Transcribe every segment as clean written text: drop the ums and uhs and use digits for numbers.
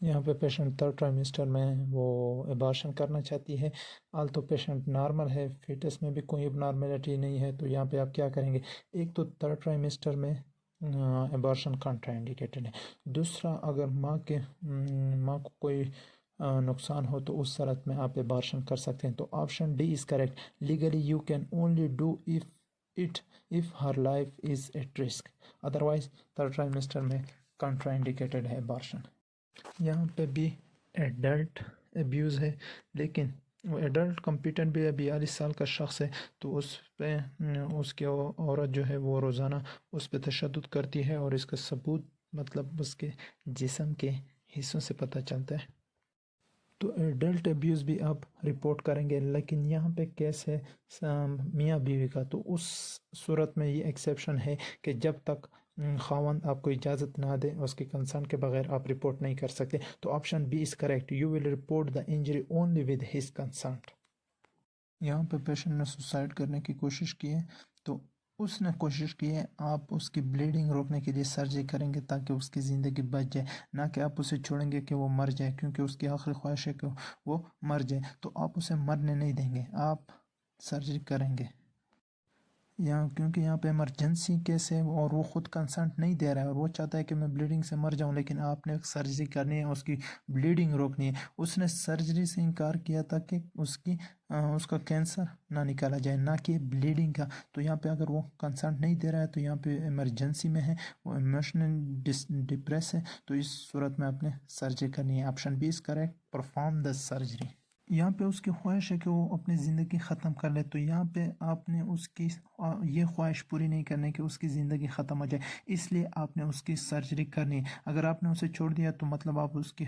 यहाँ पे patient third trimester में वो एबॉर्शन करना चाहती है। आल तो पेशेंट नॉर्मल है, फीटस में भी कोई एबनॉर्मेलिटी नहीं है। तो यहाँ पे आप क्या करेंगे, एक तो थर्ड ट्राइमेस्टर में एबॉर्शन कॉन्ट्राइंडिकेटेड है। दूसरा, अगर माँ को कोई नुकसान हो तो उस सूरत में आप एबॉर्शन कर सकते हैं। तो option D is correct. Legally you can only do if her life is at risk, otherwise third trimester में कॉन्ट्राइंडिकेटेड है एबॉर्शन। यहाँ पे भी एडल्ट एब्यूज़ है, लेकिन वो एडल्ट कम्पिटेंट भी है, 42 साल का शख्स है, तो उस पे उसके औरत जो है वो रोज़ाना उस पर तशद्दुद करती है और इसका सबूत मतलब उसके जिस्म के हिस्सों से पता चलता है। तो एडल्ट एब्यूज़ भी आप रिपोर्ट करेंगे। लेकिन यहाँ पे केस है मियाँ बीवी का, तो उस सूरत में ये एक्सेप्शन है कि जब तक खावंद आपको इजाज़त ना दे, उसके कंसर्न के बगैर आप रिपोर्ट नहीं कर सकते। तो option B is correct, you will report the injury only with his consent. यहाँ पे पेशेंट ने सुसाइड करने की कोशिश की है, तो उसने कोशिश की है आप उसकी ब्लीडिंग रोकने के लिए सर्जरी करेंगे ताकि उसकी ज़िंदगी बच जाए, ना कि आप उसे छोड़ेंगे कि वो मर जाए, क्योंकि उसकी आखिरी ख्वाहिश है कि वो मर जाए। तो आप उसे मरने नहीं देंगे, आप सर्जरी करेंगे। क्योंकि यहाँ पे इमरजेंसी केस है और वो खुद कंसर्ट नहीं दे रहा है और वो चाहता है कि मैं ब्लीडिंग से मर जाऊँ, लेकिन आपने सर्जरी करनी है, उसकी ब्लीडिंग रोकनी है। उसने सर्जरी से इनकार किया था कि उसका कैंसर ना निकाला जाए, ना कि ब्लीडिंग का। तो यहाँ पे अगर वो कंसर्ट नहीं दे रहा है तो यहाँ पे इमरजेंसी में है, वो इमोशनल डिप्रेस है, तो इस सूरत में आपने सर्जरी करनी है। Option B is correct, perform the surgery. यहाँ पे उसकी ख्वाहिश है कि वो अपनी ज़िंदगी ख़त्म कर ले, तो यहाँ पे आपने उसकी ये ख्वाहिश पूरी नहीं करनी कि उसकी ज़िंदगी ख़त्म हो जाए, इसलिए आपने उसकी सर्जरी करनी है। अगर आपने उसे छोड़ दिया तो मतलब आप उसकी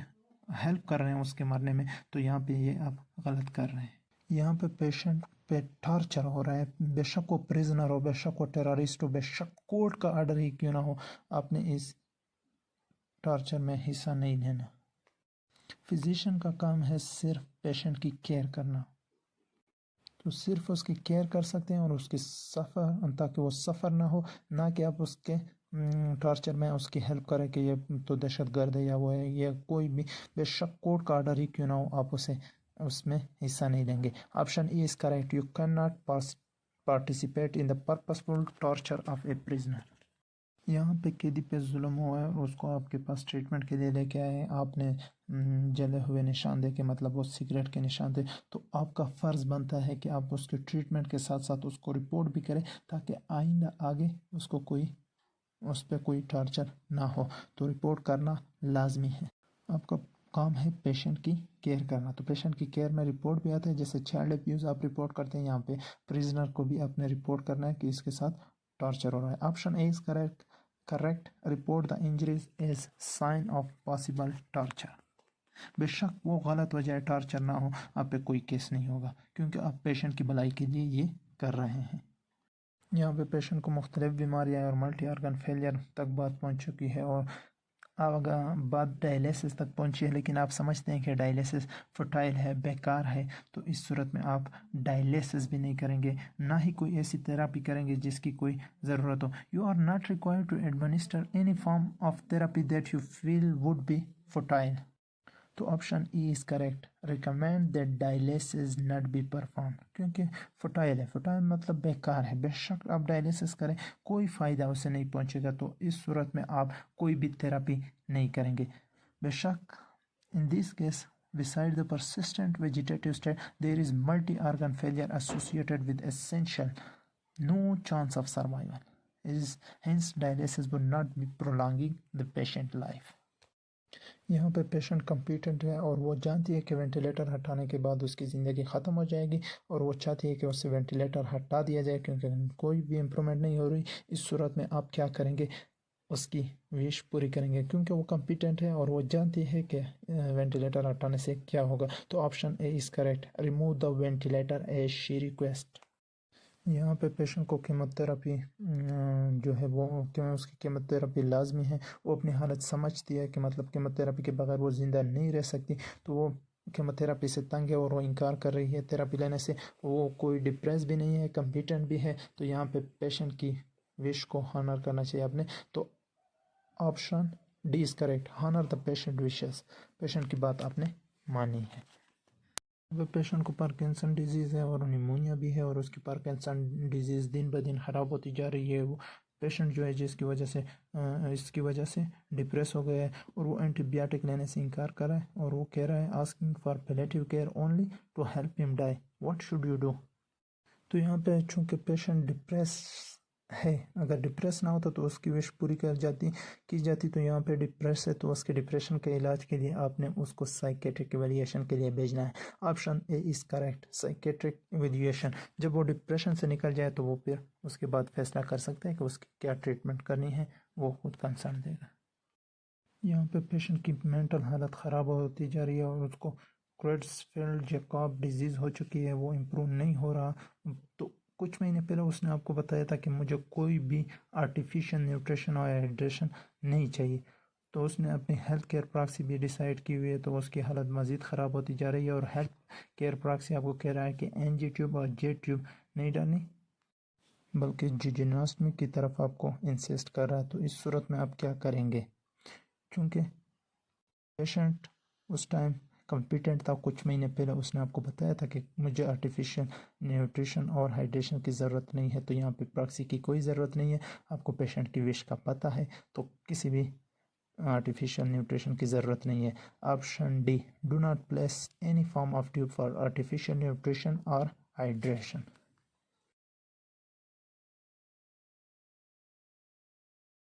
हेल्प कर रहे हैं उसके मरने में, तो यहाँ पे ये आप गलत कर रहे हैं। यहाँ पे पेशेंट पे टॉर्चर हो रहा है, बेशक वो प्रिजनर हो, बेशक वो टेररिस्ट हो, बेशक कोर्ट का आर्डर ही क्यों ना हो, आपने इस टॉर्चर में हिस्सा नहीं लेना। फिजिशियन का काम है सिर्फ पेशेंट की केयर करना, तो सिर्फ उसकी केयर कर सकते हैं और उसकी सफ़र, ताकि वो सफ़र ना हो, ना कि आप उसके टॉर्चर में उसकी हेल्प करें कि ये तो दहशत गर्द है या वो है, या कोई भी बेशक कोर्ट का आर्डर ही क्यों ना हो, आप उसे उसमें हिस्सा नहीं लेंगे। Option E is correct, you can not participate in the purposeful torture of A prisoner. यहाँ पे कैदी पे जुल्म हुआ है और उसको आपके पास ट्रीटमेंट के लिए लेके आए, आपने जले हुए निशान देखे, मतलब वो सिगरेट के निशान थे, तो आपका फ़र्ज़ बनता है कि आप उसके ट्रीटमेंट के साथ साथ उसको रिपोर्ट भी करें ताकि आइंदा आगे उसको उस पर कोई टॉर्चर ना हो। तो रिपोर्ट करना लाजमी है। आपका काम है पेशेंट की केयर करना, तो पेशेंट की केयर में रिपोर्ट भी आता है, जैसे चाइल्ड अब्यूज़ आप रिपोर्ट करते हैं, यहाँ पे प्रिजनर को भी आपने रिपोर्ट करना है कि इसके साथ टॉर्चर हो रहा है। Option A is correct, report the injuries as sign of possible torture. बेशक वो गलत वजह टॉर्चर ना हो, आप पे कोई केस नहीं होगा, क्योंकि आप पेशेंट की भलाई के लिए ये कर रहे हैं। यहाँ पे पेशेंट को मुख्तलिफ बीमारियाँ और मल्टी आर्गन फेलियर तक बात पहुँच चुकी है और अब बात डायलिसिस तक पहुँची है, लेकिन आप समझते हैं कि डायलिसिस फुटाइल है, बेकार है, तो इस सूरत में आप डायलिसिस भी नहीं करेंगे, ना ही कोई ऐसी थेरापी करेंगे जिसकी कोई ज़रूरत हो। You are not required to administer any form of therapy that you feel would be futile. तो option E is correct, recommend that dialysis not be perform, क्योंकि फुटाइल है, फुटाइल मतलब बेकार है, बेशक आप डायलिसिस करें कोई फ़ायदा उसे नहीं पहुंचेगा, तो इस सूरत में आप कोई भी थेरापी नहीं करेंगे। बेशक in this case beside the persistent vegetative state there is multi-organ failure associated with essential no chance of survival is hence dialysis would not be prolonging the patient life। यहाँ पे पेशेंट कम्पिटेंट है और वो जानती है कि ventilator हटाने के बाद उसकी ज़िंदगी ख़त्म हो जाएगी और वो चाहती है कि उससे वेंटिलेटर हटा दिया जाए क्योंकि कोई भी इम्प्रूवमेंट नहीं हो रही। इस सूरत में आप क्या करेंगे, उसकी विश पूरी करेंगे, क्योंकि वो कम्पिटेंट है और वो जानती है कि वेंटिलेटर हटाने से क्या होगा। तो option A is correct, remove the ventilator as she request. यहाँ पे पेशेंट को कीमोथेरेपी जो है वो क्यों उसकी कीमोथेरेपी लाजमी है, वो अपनी हालत समझती है कि मतलब कीमोथेरेपी के बगैर वो ज़िंदा नहीं रह सकती, तो वो कीमोथेरेपी से तंग है और वो इनकार कर रही है थेरेपी लेने से। वो कोई डिप्रेस भी नहीं है, कम्पिटेंट भी है, तो यहाँ पे पेशेंट की विश को हॉनर करना चाहिए आपने। तो option D is correct, honour the patient wishes, patient की बात आपने मानी है। अब पेशेंट को पार्किंसन डिजीज़ है और निमोनिया भी है और उसकी पार्किंसन डिजीज़ दिन ब दिन ख़राब होती जा रही है। वो पेशेंट जो है जिसकी वजह से इसकी वजह से डिप्रेस हो गया है और वो एंटीबायोटिक लेने से इनकार कर रहा है और वो कह रहा है asking for palliative care only to help him die, what should you do. तो यहाँ पे चूँकि पेशेंट डिप्रेस है, अगर डिप्रेस ना होता तो उसकी विश पूरी की जाती, तो यहाँ पे डिप्रेस है तो उसके डिप्रेशन के इलाज के लिए आपने उसको साइकेट्रिक इवैल्यूएशन के लिए भेजना है। Option A is correct, psychiatric evaluation. जब वो डिप्रेशन से निकल जाए तो वो फिर उसके बाद फैसला कर सकता है कि उसकी क्या ट्रीटमेंट करनी है, वो खुद कंसर्न देगा। यहाँ पे पेशेंट की मेंटल हालत ख़राब होती जा रही है और उसको क्रेट्सफेल्ड-जैकॉब डिजीज़ हो चुकी है, वो इम्प्रूव नहीं हो रहा। तो कुछ महीने पहले उसने आपको बताया था कि मुझे कोई भी आर्टिफिशियल न्यूट्रिशन और हाइड्रेशन नहीं चाहिए, तो उसने अपनी हेल्थ केयर प्रॉक्सी भी डिसाइड की हुई है, तो उसकी हालत मज़ीद ख़राब होती जा रही है और हेल्थ केयर प्रॉक्सी आपको कह रहा है कि एनजी ट्यूब और जे ट्यूब नहीं डालनी बल्कि जिजोनोस्टमी की तरफ आपको इंसिस्ट कर रहा है। तो इस सूरत में आप क्या करेंगे? चूँकि पेशेंट उस टाइम कॉम्पिटेंट था, कुछ महीने पहले उसने आपको बताया था कि मुझे आर्टिफिशियल न्यूट्रिशन और हाइड्रेशन की ज़रूरत नहीं है, तो यहाँ पे प्रॉक्सी की कोई ज़रूरत नहीं है। आपको पेशेंट की विश का पता है, तो किसी भी आर्टिफिशियल न्यूट्रिशन की ज़रूरत नहीं है। Option D, do not place any form of tube for artificial nutrition और हाइड्रेशन।